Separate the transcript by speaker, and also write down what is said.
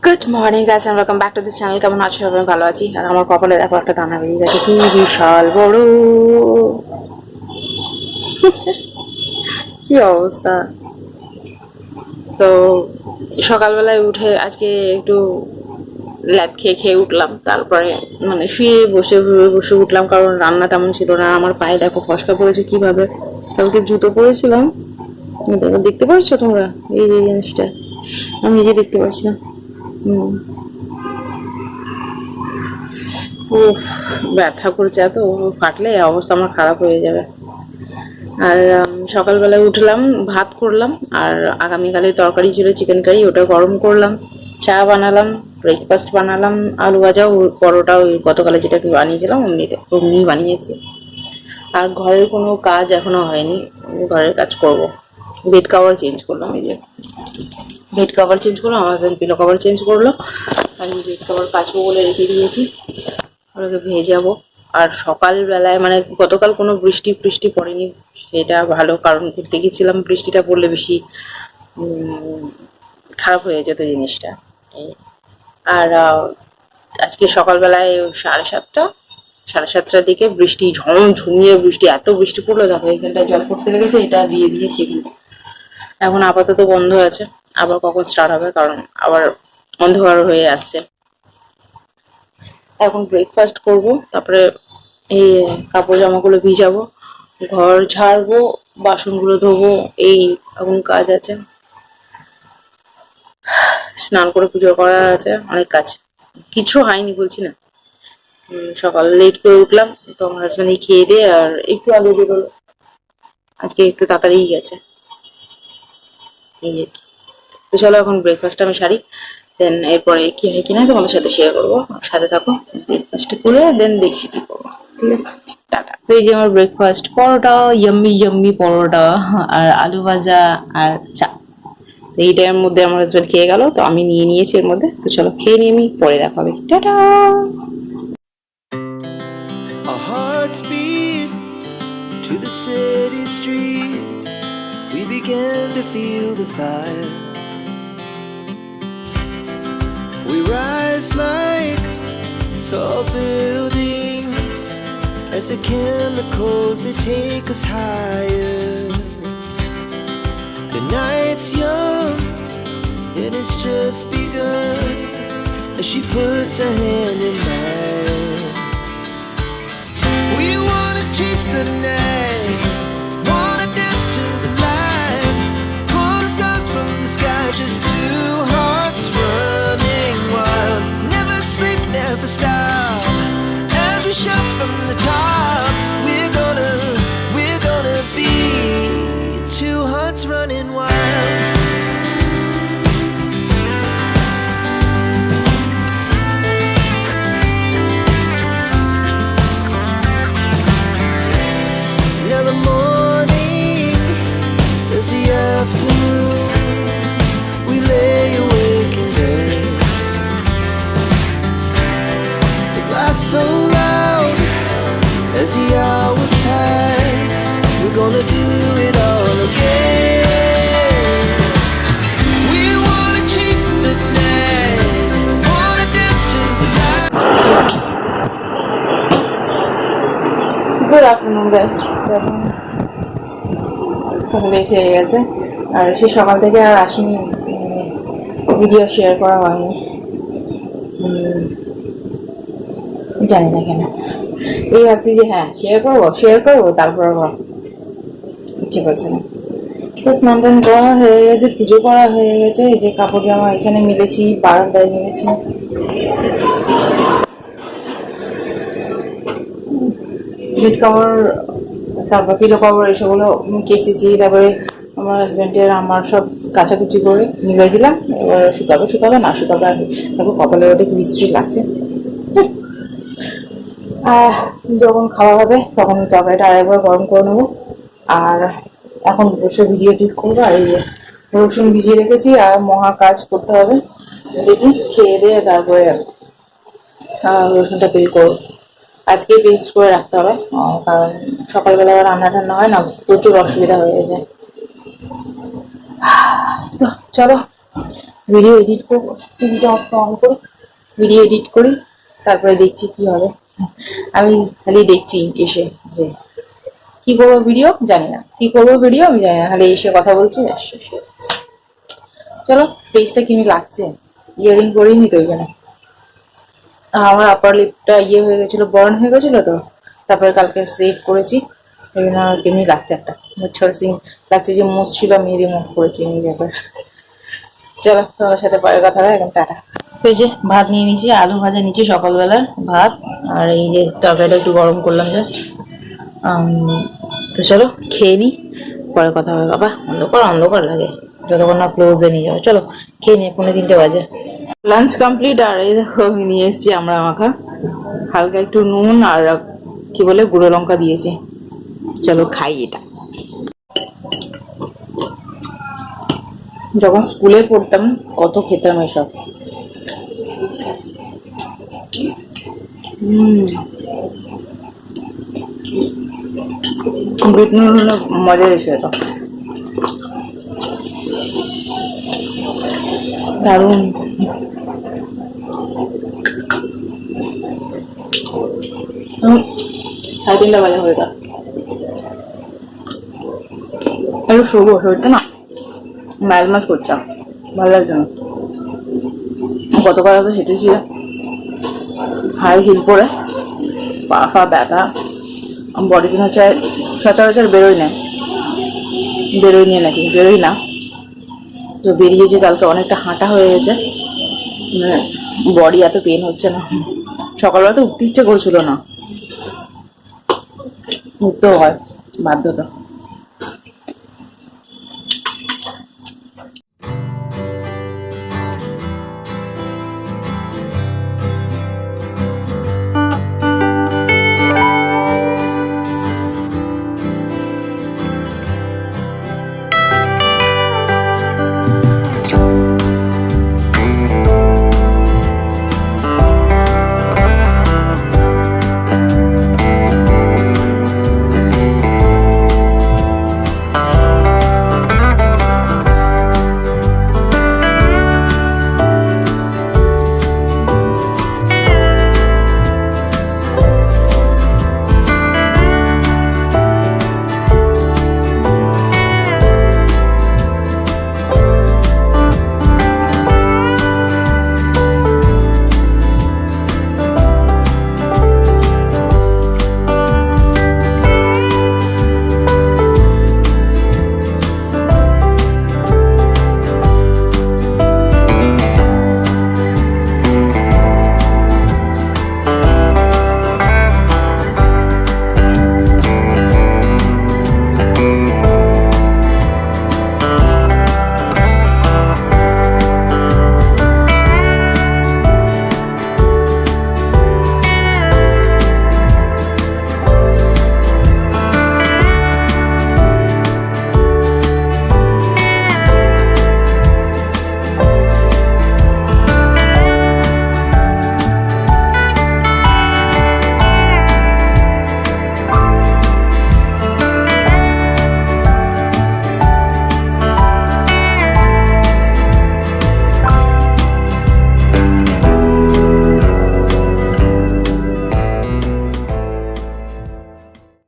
Speaker 1: Good morning guys and welcome back to this channel. কেমন আছো সবাই? ভালো আছি। আর আমার কপালে দেখো একটা দানা বেরিয়ে গেছে, কি বিশাল বড়, কি অবস্থা। তো সকালবেলায় উঠে আজকে একটু ল্যাদ খেয়ে খেয়ে উঠলাম, তারপরে মানে শুয়ে বসে বসে উঠলাম, কারণ রান্না তেমন ছিল না। আমার পায়ে দেখো ফসকা পড়েছে কিভাবে। কালকে জুতো পরেছিলাম, দেখতে পাচ্ছ তোমরা এই যে জিনিসটা, আমি নিজে দেখতে পাচ্ছি না। ও, ব্যথা করছে এত, ফাটলে অবস্থা আমার খারাপ হয়ে যাবে। আর সকালবেলায় উঠলাম, ভাত করলাম, আর আগামীকালের তরকারি ছিল চিকেন কারি, ওটা গরম করলাম, চা বানালাম, ব্রেকফাস্ট বানালাম, আলু ভাজা, পরোটা ওই গতকালে যেটা বানিয়েছিলাম অমনি বানিয়েছি। আর ঘরের কোনো কাজ এখনো হয়নি, ঘরের কাজ করব। বেড কভার চেঞ্জ করলাম, এই যে বেড কভার চেঞ্জ করলাম, আমার হাজব্যান্ড পিলো কভার চেঞ্জ করলো, আর এই বেড কভার কাচবো বলে রেখে দিয়েছি, ওটাকে ভেজাবো। আর সকালবেলায় মানে গতকাল কোনো বৃষ্টি ফৃষ্টি পড়েনি, সেটা ভালো, কারণ ঘুরতে গেছিলাম, বৃষ্টিটা পড়লে বেশি খারাপ হয়ে যেত জিনিসটা। আর আজকে সকালবেলায় 7:30 দিকে বৃষ্টি, ঝমিয়ে বৃষ্টি, এত বৃষ্টি পড়লো, দেখো এখানটায় জল পড়তে লেগেছে, এটা দিয়ে দিয়েছি এখানটা। এখন আপাতত বন্ধ আছে, আবার কখন স্টার্ট হবে, কারণ আবার অন্ধকার হয়ে আসছে। এখন ব্রেকফাস্ট করব, তারপরে এই কাপড় জামাগুলো ভিজাবো, ঘর ঝাড়বো, বাসনগুলো ধোবো, এই এখন কাজ আছে। স্নান করে পুজো করার আছে, অনেক কাজ, কিছু হয়নি বলছি না। সকালে লেট করে উঠলাম, তো আমার হাজব্যান্ড খেয়ে দিয়ে আর একটু আগে বেরোলো, আজকে একটু তাড়াতাড়ি গেছে, এই আর কি। তো চলো এখন ব্রেকফাস্টটা আমি সারি, দেন এরপরে কি হয় কিনা তোমাদের সাথে শেয়ার করবো, সাথে থাকো। ব্রেকফাস্ট করে দেন দেখছি কি করবো, ঠিক আছে? টাটা। তো এই যে আমার ব্রেকফাস্ট, পরোটা, ইয়াম্মি ইয়াম্মি পরোটা, আর আলু ভাজা, আর চা। এই টাইমের মধ্যে আমার হাজব্যান্ড খেয়ে গেল, তো আমি নিয়ে নিয়েছি এর মধ্যে। তো চলো খেয়ে নিয়ে আমি পরে দেখা হবে, tata.
Speaker 2: Our hearts beat to the city streets. We began to feel the fire. We rise like tall buildings as the chemicals, they take us higher. The night's young and it's just begun as she puts her hand in mine. We wanna chase the night, wanna dance to the light, pull the stars from the sky, just two hearts running wild. Never sleep, never stop, as we shout from the top. We're gonna be two hearts running wild. Now the morning is the afternoon. We lay awake in bed. The glass so loud as the hours pass. We're gonna do it all again. We wanna chase the night, wanna dance to the light.
Speaker 1: Good afternoon guys, এখন late হয়ে গেছে, আর সে সকাল থেকে আর আসিনি, video share করা হয়নি, জানি না কেন। এই ভাবছি যে হ্যাঁ শেয়ার করবো, তারপর আবার ইচ্ছে করছে না। তো স্নান টান করা হয়ে গেছে, পুজো করা হয়ে গেছে, এই যে কাপড় জামা এখানে মিলেছি, বারান্দায় মিলেছি, বেড কভার, তারপর পিলো কভার, এসবগুলো কেচেছি, তারপরে আমার হাজব্যান্ডের আমার সব কাচাকুচি করে মিলাই দিলাম। এবার শুকাবে না শুকাবে, আর তারপর কপালের ওটা কি বিশ্রী লাগছে। যখন খাওয়া হবে তখন তরকারিটা আরেকবার গরম করে নেবো, আর এখন বসে ভিডিও টিপ করবো। আর এই যে রসুন ভিজিয়ে রেখেছি, আর মহা কাজ করতে হবে, দেখি খেয়ে দিয়ে তারপরে রসুনটা পেল করবো। আজকে পেস্ট করে রাখতে হবে, কারণ সকালবেলা আবার রান্না টান্না হয় না, প্রচুর অসুবিধা হয়ে যায়। তো চলো ভিডিও এডিট করবো, টিভিটা অন করে ভিডিও এডিট করি, তারপরে দেখছি কি হবে। আমি খালি দেখছি এসে যে কি করবো ভিডিও জানি না, কি করবো ভিডিও আমি জানি না, খালি এসে কথা বলছি ব্যাস, শেষ হয়ে যাচ্ছে। চলো, ফেসটা কিমি লাগছে, ইয়ারিং করিনি তো ওইখানে। আমার আপার লিপটা হয়ে গেছিলো, বার্ন হয়ে গেছিলো তো, তারপরে কালকে সেভ করেছি, ওই জন্য কেমনি লাগছে, একটা মুচ্ছর সিং লাগছে, যে মুছ ছিল আমি রিমুভ করেছি এই ব্যাপার। চলো, তোমার সাথে পরে কথা হবে, এখন টাটা। এই যে ভাত নিয়ে নিয়েছি, আলু ভাজা নিচ্ছি সকালবেলার ভাত, আর এই যে তরকারিটা একটু গরম করলাম জাস্ট। তো চলো খেয়ে নি, পরে কথা হবে। বাবা অন্ধকার অন্ধকার লাগে, যতক্ষণ না ক্লোজে নিয়ে যাবো। চলো খেয়ে নি, 3:45 বাজে। লাঞ্চ কমপ্লিট, আর এই দেখো আমি নিয়ে এসেছি আমরা মাখা, হালকা একটু নুন আর কি বলে গুঁড়ো লঙ্কা দিয়েছি। চলো খাই এটা। যখন স্কুলে পড়তাম কত খেতাম এসব। বিট নুন মজা এসে তো দারুণ। সাড়ে 3টা বাজে হয়ে গেল, একটু শোবো, শরীরটা না ম্যাজ ম্যাজ করতাম, ভালো লাগছে না। গতকাল তো হেঁটেছি হাই হিল পরে, পা ফা ব্যথা, বডি কিনা হচ্ছে সচরাচর বেরোই না, তো বেরিয়েছে কালকে, অনেকটা হাঁটা হয়ে গেছে, বডি এত পেন হচ্ছে না। সকালবেলা তো উঠতে ইচ্ছে করছিল না, উঠতেও হয় বাধ্যতা।